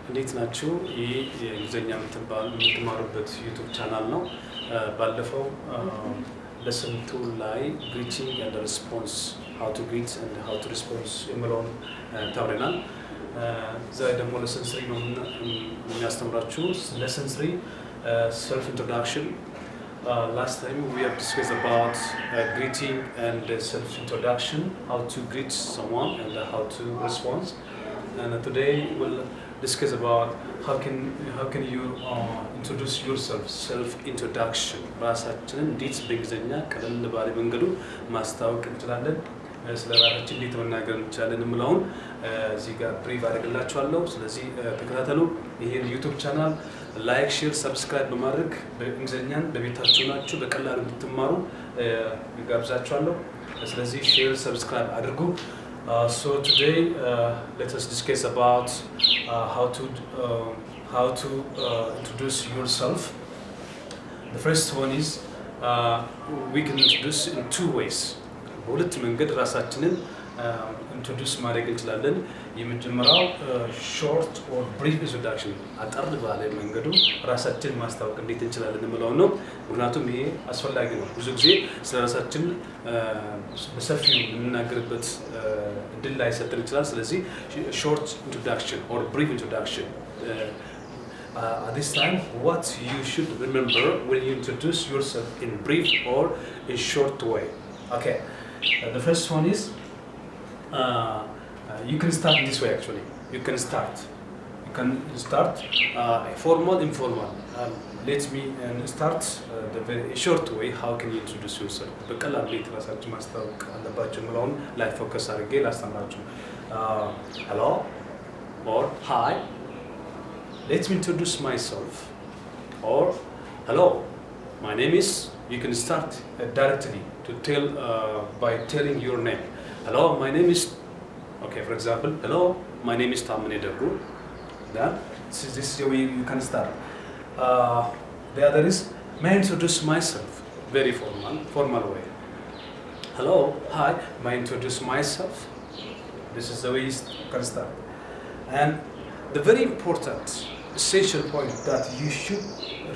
እንዴት ናችሁ? ይህ የእንግሊዝኛ የምትማሩበት ዩቱብ ቻናል ነው። ባለፈው ለሰን 2 ላይ ግሪቲንግ ኤንድ ሪስፖንስ ሃው ቱ ግሪት ኤንድ ሃው ቱ ሪስፖንስ የሚለውን ተምረናል። ዛሬ ደግሞ ለሰን 3 ነው የሚያስተምራችሁ። ለሰን 3 self introduction. Last time we have discussed about greeting and self introduction, how to greet someone and how to respond. And today we'll discuss about how can you introduce yourself, self introduction. ራሳችንን እንዴት በእንግሊዝኛ ቀለል ባለ መንገዱ ማስተዋወቅ እንችላለን፣ ስለ ራሳችን እንዴት መናገር እንችላለን የሚለውን እዚህ ጋር ብሪፍ አደርግላችኋለሁ። ስለዚህ ተከታተሉ። ይሄን ዩቲዩብ ቻናል ላይክ፣ ሼር፣ ሰብስክራይብ በማድረግ በእንግሊዝኛን በቤታችሁ ናችሁ በቀላሉ እንድትማሩ ጋብዛችኋለሁ። ስለዚህ ሼር፣ ሰብስክራይብ አድርጉ። So today let us discuss about how to introduce yourself. The first one is we can introduce in two ways. በሁለት መንገድ ራሳችንን introduce ማድረግ እንችላለን። የመጀመሪያው short or brief introduction፣ አጠር ባለ መንገዱ ራሳችንን ማስተዋወቅ እንዴት እንችላለን የሚለው ነው። ምክንያቱም ይሄ አስፈላጊ ነው። ብዙ ጊዜ ስለ ራሳችን በሰፊው የምናገርበት እድል ላይሰጠን ይችላል። ስለዚህ short introduction or brief introduction. At this time, what you should remember when you introduce yourself in brief or in short way. Okay, the first one is you can start this way. Actually, you can start formal, informal. Let me start the very short way. How can you introduce yourself? በቀላሉ ቤት ራሳችሁ ማስተዋወቅ አለባችሁ የሚለውን ላይ ፎከስ አድርጌ ላስተምራችሁ። Hello or hi. Let me introduce myself. Or hello, my name is. You can start directly to tell by telling your name. Hello, my name is. Okay, for example, hello, my name is Tamane Daggu. Then this is the way you can start. The other is, may I introduce myself? Very formal way. Hello, hi, may I introduce myself? This is the way you can start. And the very important essential point that you should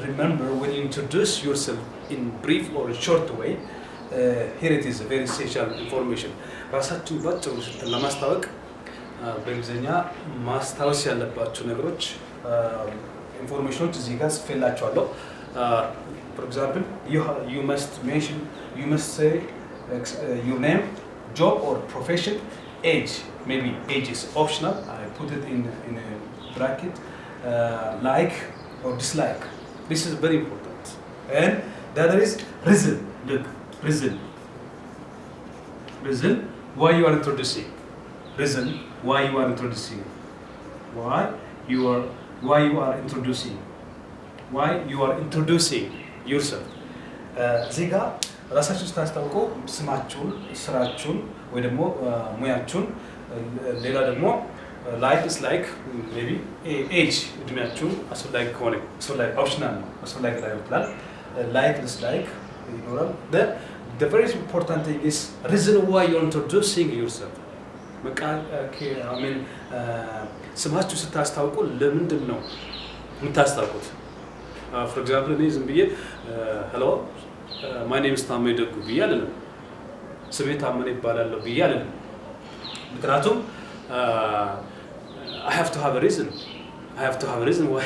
remember when you introduce yourself in brief or short way, here it is a very essential information. ራሳችሁን ባጭሩ ለማስተዋወቅ በእንግሊዝኛ ማስታወስ ያለባችሁ ነገሮች ኢንፎርሜሽኖች እዚህ ጋር ጽፌላችኋለሁ። For example, you must say your name, job or profession, age. Maybe age is optional. I put it in a bracket. Like or dislike. This is very important. And the other is reason. Look, reason. Why you are introducing. Reason why you are introducing. Why you are introducing yourself. እዚህ ጋር ራሳችሁን ስታስተዋውቁ ስማችሁን፣ ስራችሁን ወይ ደግሞ ሙያችሁን፣ ሌላ ደግሞ ላይክ ኢስ ላይክ ሜቢ ኤጅ እድሜያችሁ አስፈላጊ ከሆነ አስፈላጊ ኦፕሽናል ነው፣ አስፈላጊ ላይ ይችላል። ላይክ ኢስ ላይክ ይኖራል። The very important thing is reason why you're introducing yourself. ስማችሁ ስታስታውቁ ለምንድን ነው የምታስታውቁት? For example, እኔ ዝም ብዬ hello, my name is ታመነ ደጉ ብዬ አልልም። ስሜ ታመነ ይባላለሁ ብዬ አልልም። ምክንያቱም I have to have a reason. Why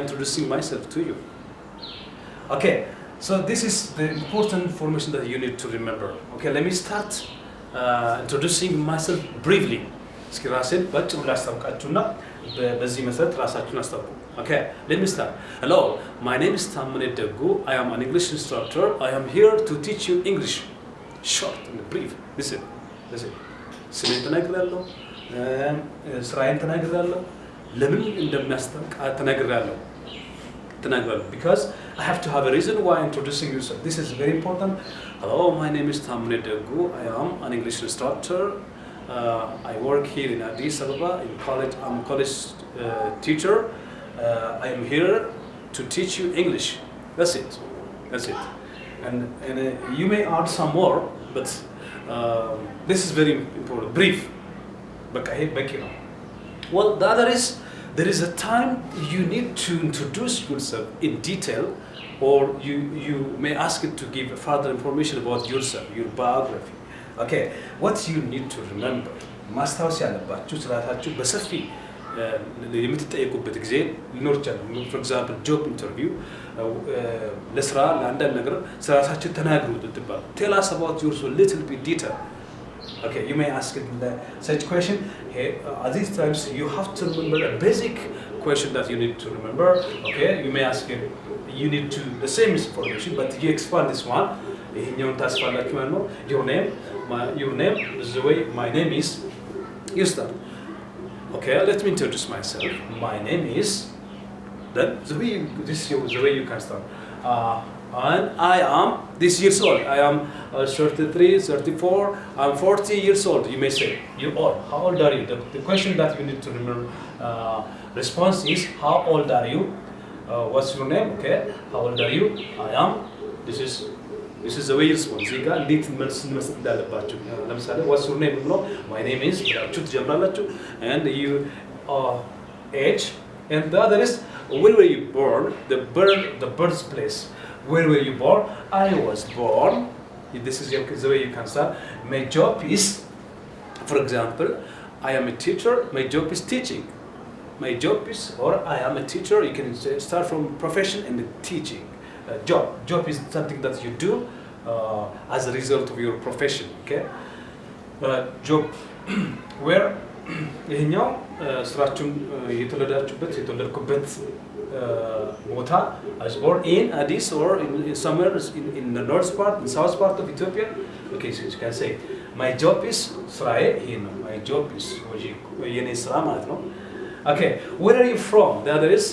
introducing myself to you. Okay, so this is the important information that you need to remember. Okay, let me start introducing myself briefly. እስኪ ራሴን ባጭሩ ላስታውቃችሁና በዚህ መሰረት ራሳችሁን አስታውቁ። Okay, let me start. Hello, my name is Tamane Daggu. I am an English instructor. I am here to teach you English. Short and brief. Listen. ስሜን ተናግራለሁ፣ ስራዬን ተናግራለሁ፣ ለምን እንደሚያስታውቅ ተናግራለሁ። Because I have to have a reason why introducing yourself. This is very important. Hello, my name is Tamane Daggu. I am an English instructor. I work here in Addis Ababa in college. I'm a college teacher. I am here to teach you English. That's it. And you may add some more, but this is very important. Brief. በቃ ይሄ በቂ ነው። Well, the other is there is a time you need to introduce yourself in detail, or you may ask it to give further information about yourself, your biography. Okay, what you need to remember, ማስታወስ ያለባችሁ ስራታችሁ በሰፊ የምትጠየቁበት ጊዜ ሊኖር ይችላል። for example job interview ለስራ ለአንዳንድ ነገር ስራታችሁ ተናገሩ ትባሉ። tell us about yourself a little bit detail. Okay, you may ask it such question. Hey, at these times you have to remember a basic question that you need to remember. Okay, you may ask it, you need to the same information, but you expand this one. Your name is the way my name is. You start. Okay, let me introduce myself. My name is. Then this is the way you can start. And I am this years old. I am 33, 34. I'm 40 years old. You may say, you old. How old are you? The question that you need to remember response is, how old are you? What's your name? Okay. How old are you? I am. This is the way you respond. እዚህ ጋር እንዴት መልስ መስጠት እንዳለባችሁ ለምሳሌ what's your name ብሎ my name is ብላችሁ ትጀምራላችሁ and you age and the other is where were you born, the birthplace. Where were you born? I was born. This is the way you can start. My job is, for example, I am a teacher. My job is teaching. My job is, or I am a teacher. You can start from profession and teaching. Job is something that you do as a result of your profession. Okay. Job where ይሄኛው ስራችሁን የተወለድኩበት ቦታ I was born in Addis or in somewhere in the north part, in south part of Ethiopia. Okay, so you can say my job is ስራዬ ይሄ ነው. My job is የኔ ስራ ማለት ነው. Okay, where are you from? The other is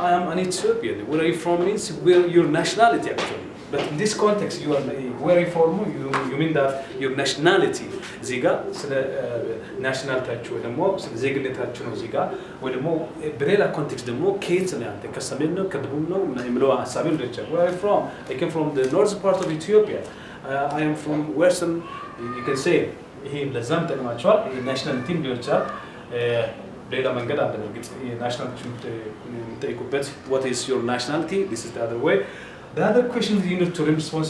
I am an Ethiopian. Where are you from means where your nationality actually. But in this context, you are where are you from? You mean that your nationality. እዚህ ጋር ስለ ናሽናሊቲያችሁ ወይ ደግሞ ስለ ዜግነታችሁ ነው። እዚህ ጋር ወይ ደግሞ በሌላ ኮንቴክስት ደግሞ ከየት ነው ያንተ? ከሰሜን ነው ከደቡብ ነው የሚለው ሀሳብ ሊሆን ይችላል። Where are you from? I came from the north part of Ethiopia. I am from western. You can say ይሄ ለዛም ጠቅማቸዋል። ይሄ ናሽናሊቲ ሊሆን ይችላል። ሌላ መንገድ አለ። እርግጥ ናሽናሊቲ የምጠይቁበት what is your nationality? This is the other way. The other question you need to respond,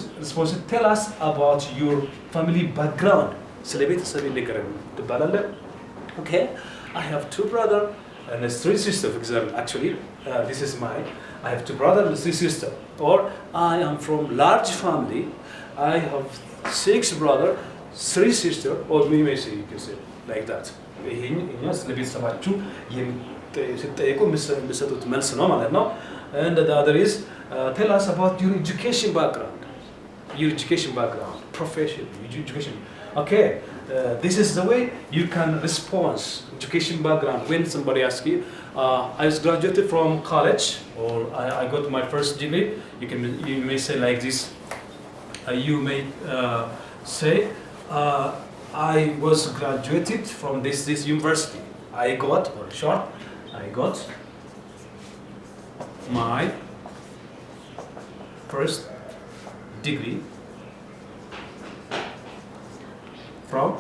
tell us about your family background. ስለ ቤተሰብ ንገረን ትባላለህ። Okay, I have two brothers and 3 sisters. For example, actually, this is I have 2 brothers and 3 sisters. Or I am from large family. I have 6 brothers, 3 sisters. Or we may say, you can say like that. ይሄኛው ስለ ቤተሰባችሁ ስትጠይቁ የምትሰጡት መልስ ነው ማለት ነው። And the other is tell us about your education background. Your education background, profession, education. Okay, this is the way you can respond. Education background. When somebody asks you, I was graduated from college, or I got my first degree. You may say like this. You may say, I was graduated from this university. I got my first degree from,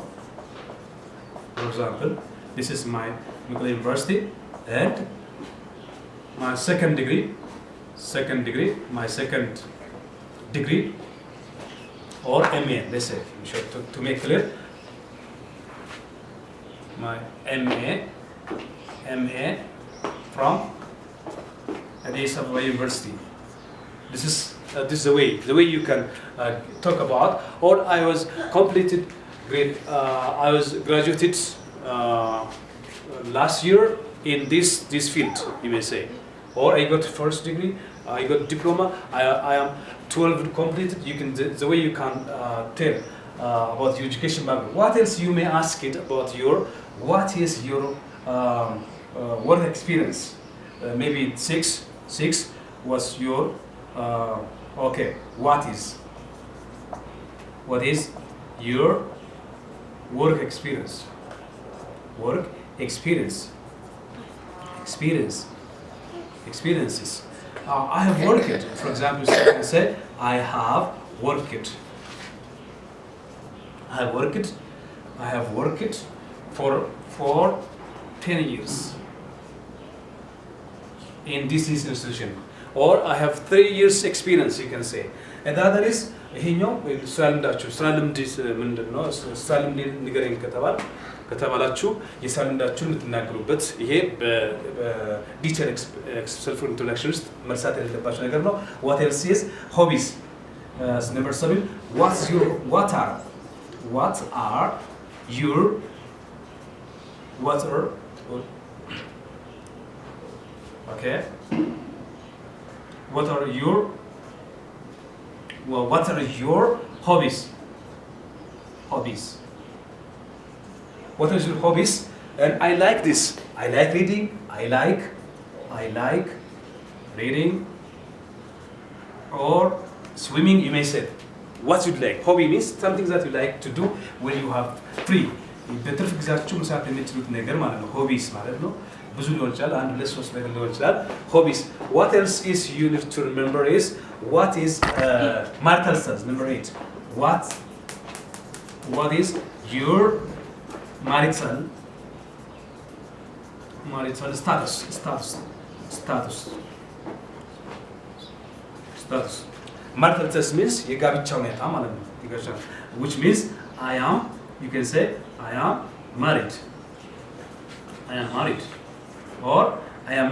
for example, this is my Mikola University, and my second degree, my second degree, or MA, let's say, to make clear, my MA from Addis Ababa University. This is the way you can talk about. Or I was completed grade. I was graduated last year in this field. You may say. Or I got first degree. I got diploma. I am 12 completed. You can the way you can tell about your education background. What else you may ask it about what is your work experience? Maybe 6 was your okay. What is your work experience? Work experiences. I have worked. For example, you can say I have worked. I have worked for 10 years in this institution, or I have 3 years experience, you can say. And the other is ይሄኛው ስራ ልምዳችሁ ስራ ልምድ ምንድን ነው? ስራ ልምድ ንገረኝ ከተባላችሁ የስራ ልምዳችሁን የምትናገሩበት ይሄ በዲቴል ሰልፍ ኢንትሮዳክሽን ውስጥ መርሳት የሌለባችሁ ነገር ነው። what else is hobbies? Number 7, what are your okay, what are your hobbies? What are your hobbies? And I like this. I like reading. I like reading or swimming, you may say. What you like? Hobby means something that you like to do when you have free. በትርፍ ጊዜያችሁ መስራት የምትችሉት ነገር ማለት ነው። ሆቢስ ማለት ነው። ብዙ ሊሆን ይችላል። አንድ ሁለት ሶስት ነገር ሊሆን ይችላል። ሆቢስ. What else is you need to remember is what is marital status? Number 8. What is your marital status? Marital status means የጋብቻ ሁኔታ ማለት ነው። Which means you can say I am married. Or I am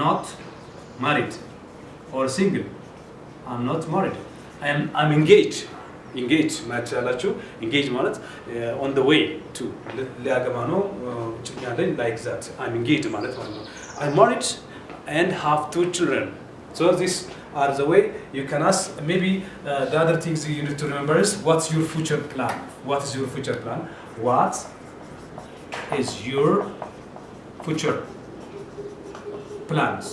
not married or single. I'm not married. I'm engaged. ማለት ያላችሁ engaged ማለት on the way to ሊያገባ ነው ጭኛለኝ like that. I'm engaged ማለት ነው። I'm married and have 2 children. So these are the way you can ask. Maybe the other things you need to remember is what's your future plan? What is your future plan? What is your future plans?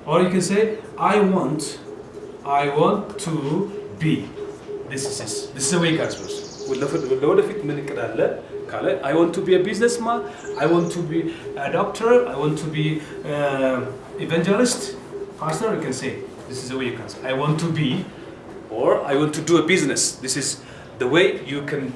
Or you can say I want to be. This is a way you can express. ለወደፊት ምን እቅድ አለ ካለ I want to be a businessman, I want to be a doctor, I want to be evangelist, pastor, you can say. This is the way you can say I want to be, or I want to do a business. This is the way you can